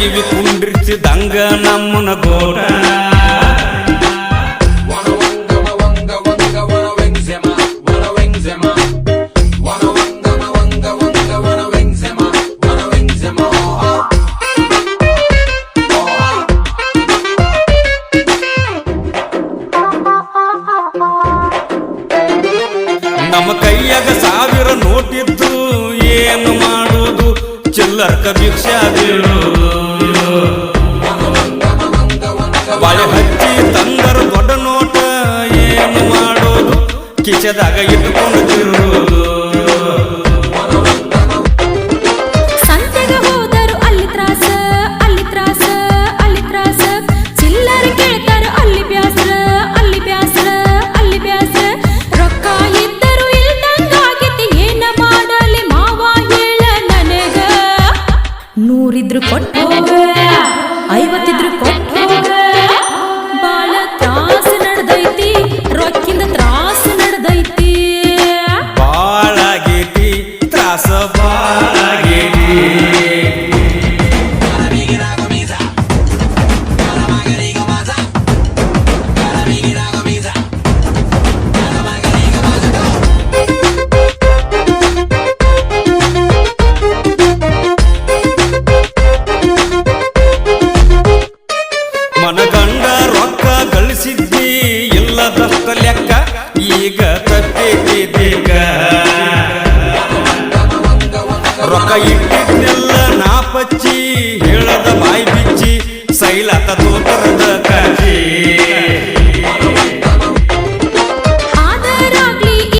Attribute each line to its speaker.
Speaker 1: ದೈವಿ ಕುಂಡ್ರಿಸಿದಂಗ ನಮ್ಮನ ಗೋಟ ನಮ್ಮ ಕೈಯಾಗ 1000 ನೋಟಿದ್ದು ಏನು ಮಾಡುವುದು ಚಿಲ್ಲರ್ಕ ಭಿಕ್ಷಾ ಬೀಳುವುದು ಬಾಳೆ ಹಚ್ಚಿ ತಂದರ ದೊಡ್ಡ ನೋಟ ಏನು ಮಾಡೋದು ಕಿಸೆದಾಗ ಇಟ್ಟುಕೊಂಡು ತಿರುವುದು
Speaker 2: ಇದ್ರು ಕೊಟ್ಟು 50 ಇದ್ರು ಕೊಟ್ಟು ಬಾಳ ತ್ರಾಸ ನಡೆದೈತಿ ರೊಕ್ಕಿಂದ ತ್ರಾಸ ನಡೆದೈತಿ
Speaker 1: ಬಾಳಾಗೈತಿ ತ್ರಾಸ ಬಾಳಾಗೈತಿ ಮನಗಂಡ ರೊಕ್ಕ ಗಳಿಸಿದ್ದಿ ಇಲ್ಲದಷ್ಟ ಲೆಕ್ಕ ಈಗ ತಪ್ಪಿದ್ದೀಗ ರೊಕ್ಕ ಇಟ್ಟಿದ್ನೆಲ್ಲ ನಾಪಚ್ಚಿ ಹೇಳದ ಬಾಯಿ ಬಿಚ್ಚಿ ಸೈಲತ ತೋತರದ ಕಾಜಿ